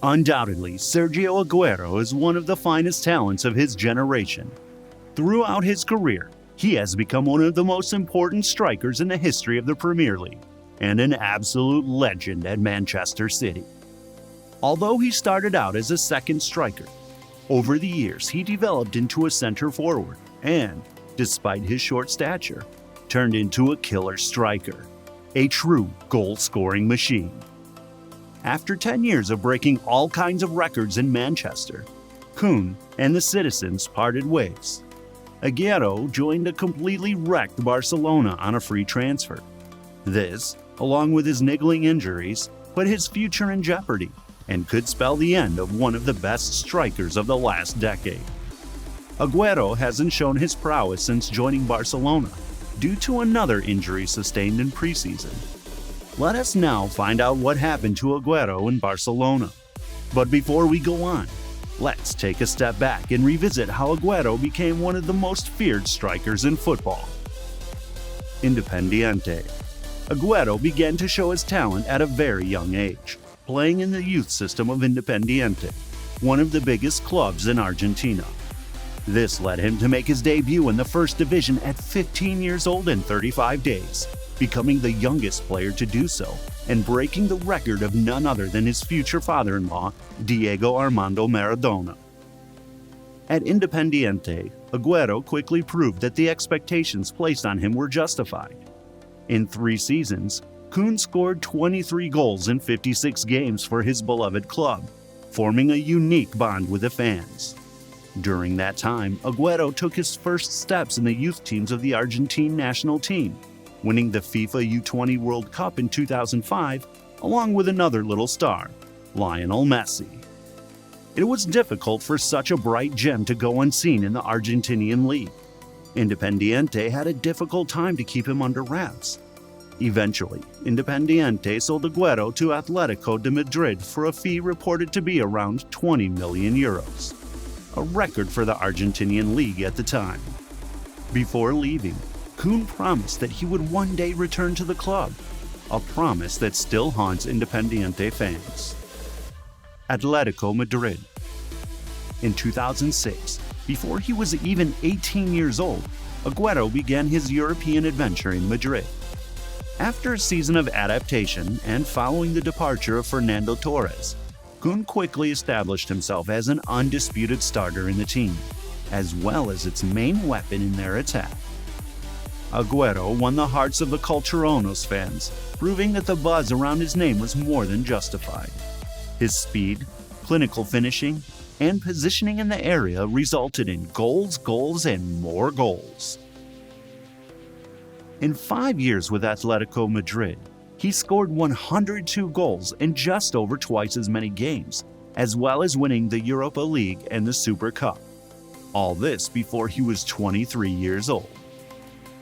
Undoubtedly, Sergio Aguero is one of the finest talents of his generation. Throughout his career, he has become one of the most important strikers in the history of the Premier League and an absolute legend at Manchester City. Although he started out as a second striker, over the years he developed into a center forward and, despite his short stature, turned into a killer striker, a true goal-scoring machine. After 10 years of breaking all kinds of records in Manchester, Kun and the citizens parted ways. Aguero joined a completely wrecked Barcelona on a free transfer. This, along with his niggling injuries, put his future in jeopardy and could spell the end of one of the best strikers of the last decade. Aguero hasn't shown his prowess since joining Barcelona due to another injury sustained in preseason. Let us now find out what happened to Aguero in Barcelona. But before we go on, let's take a step back and revisit how Aguero became one of the most feared strikers in football. Independiente. Aguero began to show his talent at a very young age, playing in the youth system of Independiente, one of the biggest clubs in Argentina. This led him to make his debut in the first division at 15 years old and 35 days, becoming the youngest player to do so and breaking the record of none other than his future father-in-law, Diego Armando Maradona. At Independiente, Aguero quickly proved that the expectations placed on him were justified. In 3 seasons, Kun scored 23 goals in 56 games for his beloved club, forming a unique bond with the fans. During that time, Aguero took his first steps in the youth teams of the Argentine national team, winning the FIFA U20 World Cup in 2005, along with another little star, Lionel Messi. It was difficult for such a bright gem to go unseen in the Argentinian league. Independiente had a difficult time to keep him under wraps. Eventually, Independiente sold Aguero to Atletico de Madrid for a fee reported to be around 20 million euros, a record for the Argentinian league at the time. Before leaving, Kun promised that he would one day return to the club, a promise that still haunts Independiente fans. Atletico Madrid. In 2006, before he was even 18 years old, Aguero began his European adventure in Madrid. After a season of adaptation and following the departure of Fernando Torres, Kun quickly established himself as an undisputed starter in the team, as well as its main weapon in their attack. Aguero won the hearts of the Colchoneros fans, proving that the buzz around his name was more than justified. His speed, clinical finishing, and positioning in the area resulted in goals, and more goals. In 5 years with Atletico Madrid, he scored 102 goals in just over twice as many games, as well as winning the Europa League and the Super Cup. All this before he was 23 years old.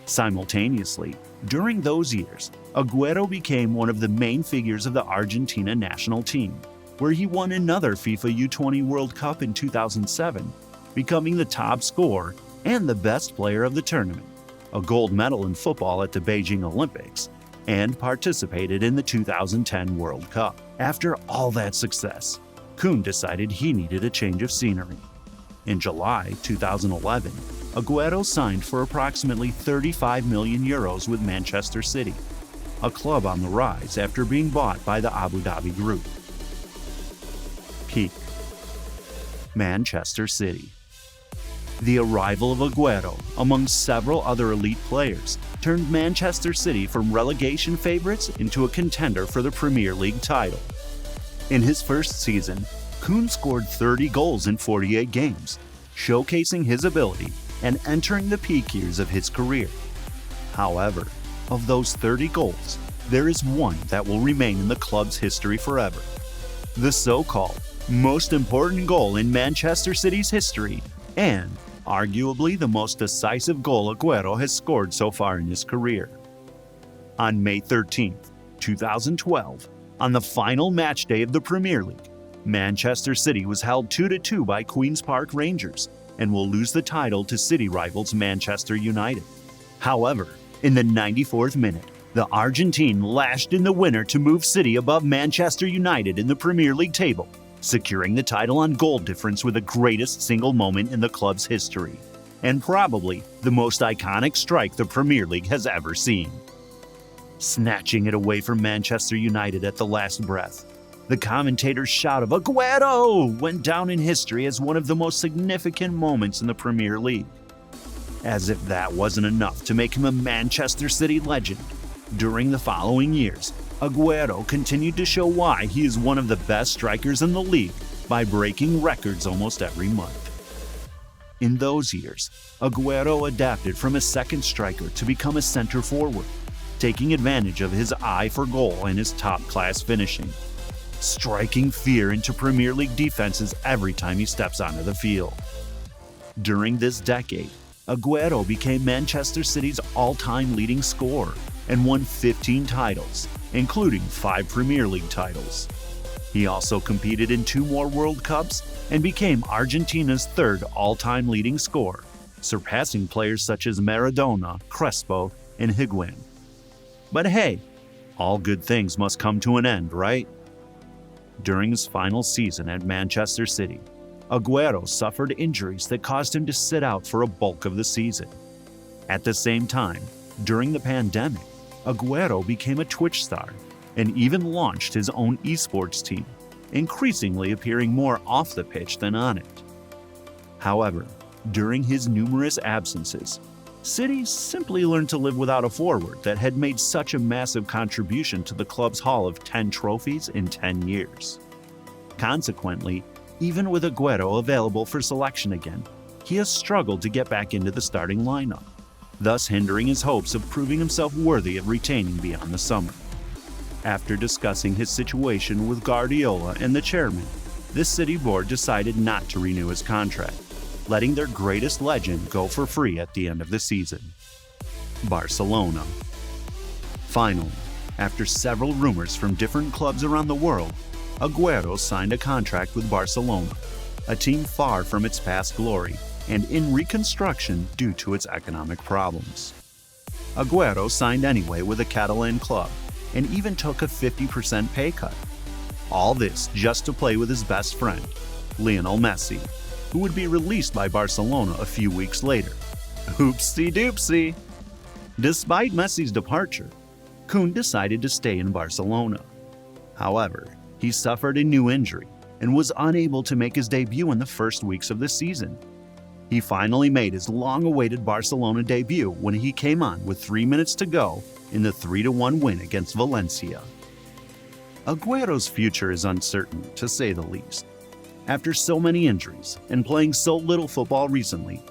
Simultaneously, during those years, Aguero became one of the main figures of the Argentina national team, where he won another FIFA U20 World Cup in 2007, becoming the top scorer and the best player of the tournament, a gold medal in football at the Beijing Olympics, and participated in the 2010 World Cup. After all that success, Kun decided he needed a change of scenery. In July 2011, Aguero signed for approximately 35 million euros with Manchester City, a club on the rise after being bought by the Abu Dhabi Group. Peak. Manchester City. The arrival of Aguero, among several other elite players, turned Manchester City from relegation favorites into a contender for the Premier League title. In his first season, Kun scored 30 goals in 48 games, showcasing his ability and entering the peak years of his career. However, of those 30 goals, there is one that will remain in the club's history forever. The so-called most important goal in Manchester City's history, and arguably the most decisive goal Aguero has scored so far in his career. On May 13, 2012, on the final match day of the Premier League, Manchester City was held 2-2 by Queen's Park Rangers and will lose the title to City rivals Manchester United. However, in the 94th minute, the Argentine lashed in the winner to move City above Manchester United in the Premier League table securing the title on goal difference with the greatest single moment in the club's history, and probably the most iconic strike the Premier League has ever seen. Snatching it away from Manchester United at the last breath, the commentator's shout of "Aguero" went down in history as one of the most significant moments in the Premier League. As if that wasn't enough to make him a Manchester City legend, during the following years, Aguero continued to show why he is one of the best strikers in the league by breaking records almost every month. In those years, Aguero adapted from a second striker to become a center forward, taking advantage of his eye for goal and his top-class finishing, striking fear into Premier League defenses every time he steps onto the field. During this decade, Aguero became Manchester City's all-time leading scorer and won 15 titles, including 5 Premier League titles. He also competed in 2 more World Cups and became Argentina's 3rd all-time leading scorer, surpassing players such as Maradona, Crespo, and Higuain. But hey, all good things must come to an end, right? During his final season at Manchester City, Aguero suffered injuries that caused him to sit out for a bulk of the season. At the same time, during the pandemic, Aguero became a Twitch star and even launched his own esports team, increasingly appearing more off the pitch than on it. However, during his numerous absences, City simply learned to live without a forward that had made such a massive contribution to the club's haul of 10 trophies in 10 years. Consequently, even with Aguero available for selection again, he has struggled to get back into the starting lineup, thus hindering his hopes of proving himself worthy of retaining beyond the summer. After discussing his situation with Guardiola and the chairman, the City board decided not to renew his contract, letting their greatest legend go for free at the end of the season. Barcelona. Finally, after several rumors from different clubs around the world, Aguero signed a contract with Barcelona, a team far from its past glory and in reconstruction due to its economic problems. Aguero signed anyway with a Catalan club and even took a 50% pay cut. All this just to play with his best friend, Lionel Messi, who would be released by Barcelona a few weeks later. Oopsie doopsie! Despite Messi's departure, Kun decided to stay in Barcelona. However, he suffered a new injury and was unable to make his debut in the first weeks of the season. He finally made his long-awaited Barcelona debut when he came on with 3 minutes to go in the 3-1 win against Valencia. Aguero's future is uncertain, to say the least. After so many injuries and playing so little football recently,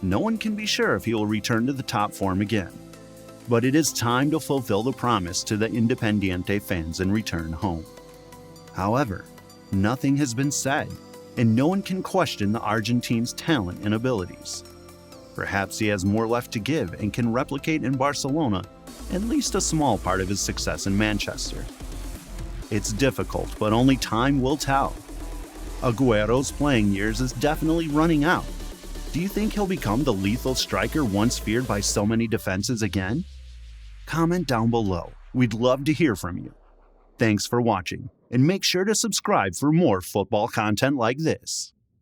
no one can be sure if he will return to the top form again. But it is time to fulfill the promise to the Independiente fans and return home. However, nothing has been said, and no one can question the Argentine's talent and abilities. Perhaps he has more left to give and can replicate in Barcelona at least a small part of his success in Manchester. It's difficult, but only time will tell. Aguero's playing years is definitely running out. Do you think he'll become the lethal striker once feared by so many defenses again? Comment down below. We'd love to hear from you. Thanks for watching, and make sure to subscribe for more football content like this.